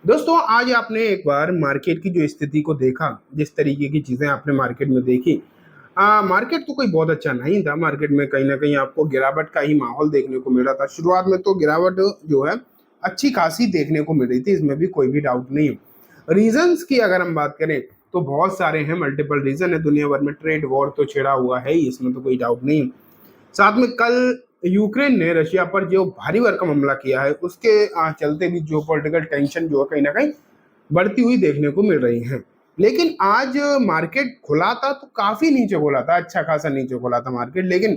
दोस्तों आज आपने एक बार मार्केट की जो स्थिति को देखा, जिस तरीके की चीजें आपने मार्केट में देखी। मार्केट तो कोई बहुत अच्छा नहीं था। मार्केट में कहीं ना कहीं आपको गिरावट का ही माहौल देखने को मिल रहा था। शुरुआत में तो गिरावट जो है अच्छी खासी देखने को मिल रही थी, इसमें भी कोई भी डाउट नहीं है। रीजंस की अगर हम बात करें तो बहुत सारे हैं, मल्टीपल रीजन है। दुनिया भर में ट्रेड वॉर तो छिड़ा हुआ है ही, इसमें तो कोई डाउट नहीं है। साथ में कल यूक्रेन ने रशिया पर जो भारी भरकम हमला किया है, उसके चलते भी जो पॉलिटिकल टेंशन जो है कहीं ना कहीं बढ़ती हुई देखने को मिल रही है। लेकिन आज मार्केट खुला था तो काफी नीचे खुला था, अच्छा खासा नीचे खुला था मार्केट। लेकिन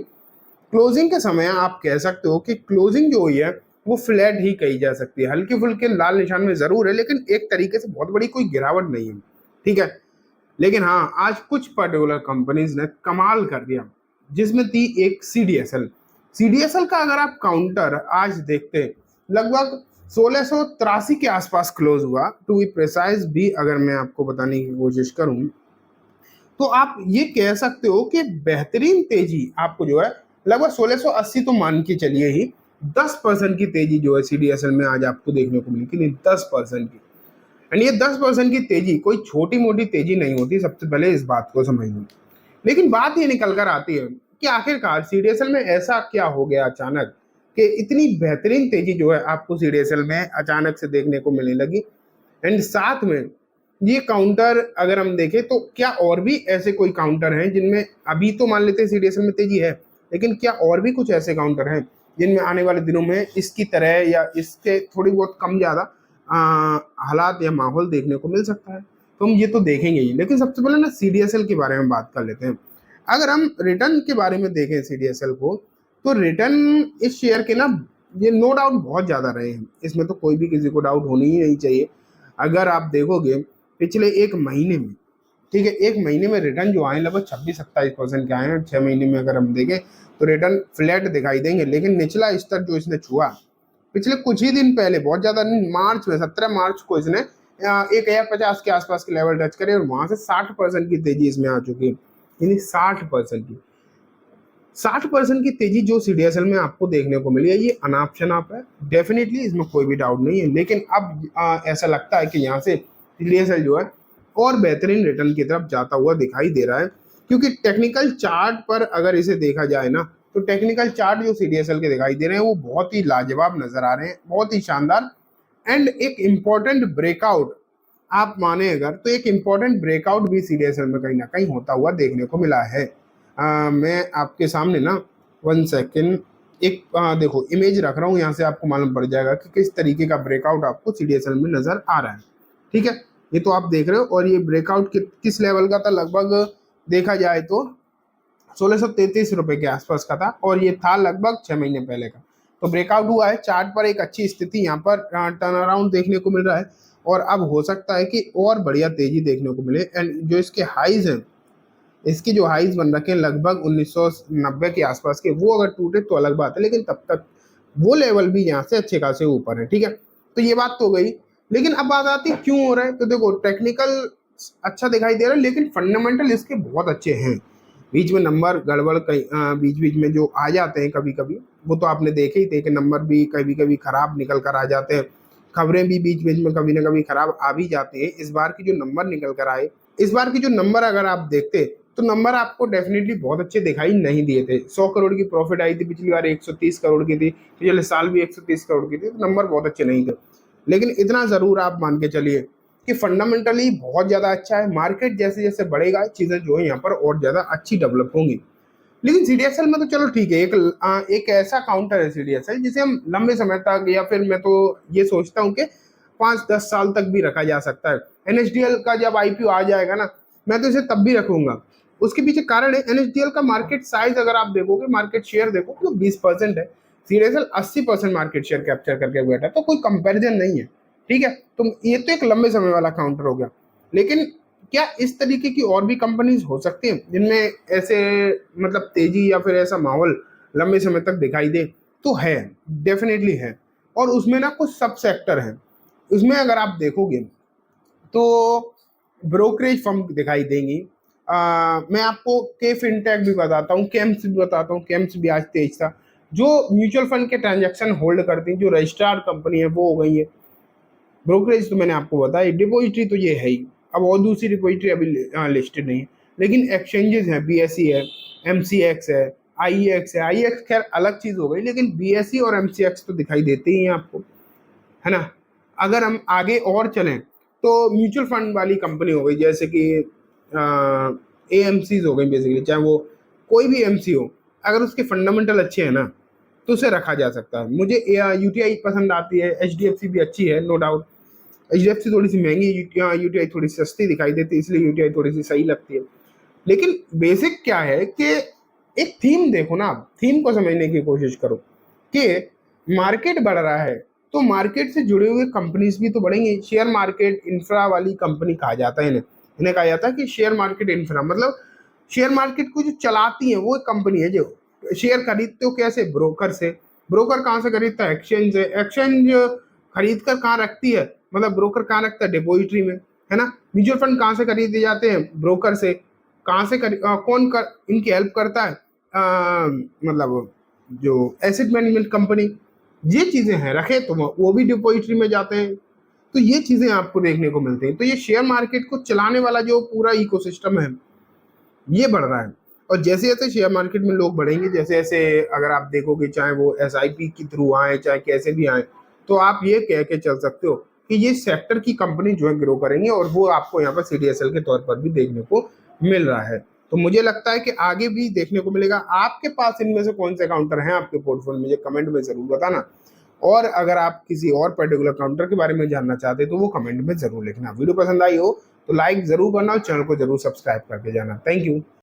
क्लोजिंग के समय आप कह सकते हो कि क्लोजिंग जो हुई है वो फ्लैट ही कही जा सकती है। हल्के फुल्के लाल निशान में जरूर है, लेकिन एक तरीके से बहुत बड़ी कोई गिरावट नहीं है। ठीक है। लेकिन हाँ, आज कुछ पर्टिकुलर कंपनीज ने कमाल कर दिया, जिसमें थी एक सीडीएसएल। सीडीएसएल का अगर आप काउंटर आज देखते हैं, लगभग 1683 के आसपास क्लोज हुआ। टू बी प्रिसाइज भी अगर मैं आपको बताने की कोशिश करूं तो आप ये कह सकते हो कि बेहतरीन तेजी आपको जो है लगभग 1680 तो मान के चलिए ही, 10% की तेजी जो है सीडीएसएल में आज आपको देखने को मिली कि नहीं, 10% की। एंड ये 10% की तेजी कोई छोटी मोटी तेजी नहीं होती, सबसे पहले इस बात को समझ लो। लेकिन बात ये निकल कर आती है कि आखिरकार सीडीएसएल में ऐसा क्या हो गया अचानक कि इतनी बेहतरीन तेजी जो है आपको सीडीएसएल में अचानक से देखने को मिलने लगी। एंड साथ में ये काउंटर अगर हम देखें तो क्या और भी ऐसे कोई काउंटर हैं जिनमें, अभी तो मान लेते हैं सीडीएसएल में तेजी है, लेकिन क्या और भी कुछ ऐसे काउंटर हैं जिनमें आने वाले दिनों में इसकी तरह या इससे थोड़ी बहुत कम ज्यादा हालात या माहौल देखने को मिल सकता है? तो हम ये तो देखेंगे ही, लेकिन सबसे पहले ना सीडीएसएल के बारे में बात कर लेते हैं। अगर हम रिटर्न के बारे में देखें सीडीएसएल को, तो रिटर्न इस शेयर के ना, ये नो डाउट बहुत ज्यादा रहे हैं, इसमें तो कोई भी किसी को डाउट होनी ही नहीं चाहिए। अगर आप देखोगे पिछले एक महीने में, ठीक है, एक महीने में रिटर्न जो आए लगभग 26-27% के आए हैं। 6 महीने में अगर हम देखें तो रिटर्न फ्लैट दिखाई देंगे, लेकिन निचला स्तर जो इसने छुआ पिछले कुछ ही दिन पहले, बहुत ज्यादा नहीं, मार्च में 17 मार्च को इसने 1050 के आसपास के लेवल टच करे और वहां से 60% की तेजी इसमें आ चुकी है। यानी 60% की, 60% की तेजी जो सीडीएसएल में आपको देखने को मिली है, ये अनाप शनाप है डेफिनेटली, इसमें कोई भी डाउट नहीं है। लेकिन अब ऐसा लगता है कि यहाँ से सीडीएसएल जो है और बेहतरीन रिटर्न की तरफ जाता हुआ दिखाई दे रहा है। क्योंकि टेक्निकल चार्ट पर अगर इसे देखा जाए ना, तो टेक्निकल चार्ट जो सीडीएसएल के दिखाई दे रहे हैं वो बहुत ही लाजवाब नजर आ रहे हैं, बहुत ही शानदार। एंड एक इम्पॉर्टेंट ब्रेकआउट आप माने अगर, तो एक इम्पॉर्टेंट ब्रेकआउट भी सीडीएसएल में कहीं ना कहीं होता हुआ देखने को मिला है। मैं आपके सामने ना, 1 सेकेंड, एक देखो इमेज रख रहा हूँ, यहाँ से आपको मालूम पड़ जाएगा कि किस तरीके का ब्रेकआउट आपको सीडीएसएल में नजर आ रहा है। ठीक है, ये तो आप देख रहे हो। और ये ब्रेकआउट किस लेवल का था, लगभग देखा जाए तो 1633 रुपए के आसपास का था, और ये था लगभग 6 महीने पहले का। तो ब्रेकआउट हुआ है, चार्ट पर एक अच्छी स्थिति यहाँ पर टर्न अराउंड देखने को मिल रहा है। और अब हो सकता है कि और बढ़िया तेजी देखने को मिले। एंड जो इसके हाइज हैं, इसकी जो हाइज बन रखे हैं लगभग 1990 के आसपास के, वो अगर टूटे तो अलग बात है, लेकिन तब तक वो लेवल भी यहाँ से अच्छे खासे ऊपर है। ठीक है, तो ये बात तो गई। लेकिन अब बात आती है क्यों हो रहा है, तो देखो टेक्निकल अच्छा दिखाई दे रहा है, लेकिन फंडामेंटल इसके बहुत अच्छे हैं। बीच में नंबर गड़बड़ कहीं बीच बीच में जो आ जाते हैं कभी कभी, वो तो आपने देखे ही थे कि नंबर भी कभी कभी खराब निकल कर आ जाते हैं। खबरें भी बीच बीच में कभी ना कभी खराब आ भी जाती है। इस बार की जो नंबर निकल कर आए, इस बार की जो नंबर अगर आप देखते तो नंबर आपको डेफिनेटली बहुत अच्छे दिखाई नहीं दिए थे। 100 करोड़ की प्रॉफिट आई थी पिछली बार, 130 करोड़ की थी, पिछले साल भी 130 करोड़ की थी, तो नंबर बहुत अच्छे नहीं थे। लेकिन इतना जरूर आप मान के चलिए कि फंडामेंटली बहुत ज्यादा अच्छा है। मार्केट जैसे जैसे बढ़ेगा चीजें जो है यहाँ पर और ज्यादा अच्छी डेवलप होंगी। लेकिन सीडीएसएल में तो चलो ठीक है, एक ऐसा काउंटर है सीडीएसएल जिसे हम लंबे समय तक, या फिर मैं तो ये सोचता हूँ कि 5-10 साल तक भी रखा जा सकता है। एनएसडीएल का जब आईपीओ आ जाएगा ना, मैं तो इसे तब भी रखूंगा। उसके पीछे कारण है, एनएसडीएल का मार्केट साइज अगर आप देखोगे, मार्केट शेयर देखो तो 20% है। सीडीएसएल 80% मार्केट शेयर कैप्चर करके बैठा है, तो कोई कंपैरिजन नहीं है। ठीक है, तो ये तो एक लंबे समय वाला काउंटर हो गया। लेकिन क्या इस तरीके की और भी कंपनीज हो सकती हैं जिनमें ऐसे, मतलब तेजी या फिर ऐसा माहौल लंबे समय तक दिखाई दे? तो है, डेफिनेटली है। और उसमें ना कुछ सब सेक्टर हैं। उसमें अगर आप देखोगे तो ब्रोकरेज फर्म दिखाई देंगी। मैं आपको के फिनटेक भी बताता हूँ, केम्स भी बताता हूँ। केम्स भी आज तेज था। जो म्यूचुअल फंड के ट्रांजैक्शन होल्ड करती हैं, जो रजिस्ट्रार कंपनी है, वो हो गई है। ब्रोकरेज तो मैंने आपको बताया, डिपॉजिटरी तो ये है ही, अब और दूसरी डिपॉजिटरी अभी लिस्टेड नहीं है। लेकिन एक्सचेंजेस हैं, बीएसई है, एमसीएक्स है, आईएक्स है। आईएक्स खैर अलग चीज हो गई, लेकिन बीएसई और एमसीएक्स तो दिखाई देते ही हैं आपको, है ना। अगर हम आगे और चलें तो म्यूचुअल फंड वाली कंपनी हो गई, जैसे कि एएमसीज हो गई बेसिकली, चाहे वो कोई भी एमसी हो, अगर उसके फंडामेंटल अच्छे हैं ना तो उसे रखा जा सकता है। मुझे यूटीआई पसंद आती है, एचडीएफसी भी अच्छी है नो डाउट। एचडीएफसी थोड़ी सी महंगी, यूटीआई थोड़ी सी सस्ती दिखाई देती है, इसलिए यूटीआई थोड़ी सी सही लगती है। लेकिन बेसिक क्या है कि एक थीम देखो ना, आप थीम को समझने की कोशिश करो कि मार्केट बढ़ रहा है तो मार्केट से जुड़े हुए कंपनीज भी तो बढ़ेंगे। शेयर मार्केट इंफ्रा वाली कंपनी कहा जाता है इन्हें, इन्हें कहा जाता है कि शेयर मार्केट इंफ्रा, मतलब शेयर मार्केट को जो चलाती है वो एक कंपनी है। जो शेयर खरीदते हो कैसे, ब्रोकर से। ब्रोकर कहाँ से खरीदता है, एक्सचेंज से। एक्सचेंज खरीद कर कहाँ रखती है, मतलब ब्रोकर कहाँ रखता है, डिपॉजिटरी में, है ना। म्यूचुअल फंड कहाँ से खरीदे जाते हैं, ब्रोकर से। कहाँ से कौन इनकी हेल्प करता है, मतलब जो एसेट मैनेजमेंट कंपनी। ये चीजें हैं रखे तो वो भी डिपॉजिटरी में जाते हैं। तो ये चीजें आपको देखने को मिलती हैं। तो ये शेयर मार्केट को चलाने वाला जो पूरा इकोसिस्टम है ये बढ़ रहा है। और जैसे जैसे शेयर मार्केट में लोग बढ़ेंगे, जैसे जैसे अगर आप देखोगे, चाहे वो एसआईपी के थ्रू आए चाहे कैसे भी आए, तो आप ये कह के चल सकते हो कि ये सेक्टर की कंपनी जो है ग्रो करेंगे, और वो आपको यहाँ पर सीडीएसएल के तौर पर भी देखने को मिल रहा है। तो मुझे लगता है कि आगे भी देखने को मिलेगा। आपके पास इनमें से कौन से काउंटर हैं आपके पोर्टफोलियो, मुझे कमेंट में जरूर बताना। और अगर आप किसी और पर्टिकुलर काउंटर के बारे में जानना चाहते हैं तो वो कमेंट में जरूर लिखना। वीडियो पसंद आई हो तो लाइक जरूर करना और चैनल को जरूर सब्सक्राइब करके जाना। Thank you.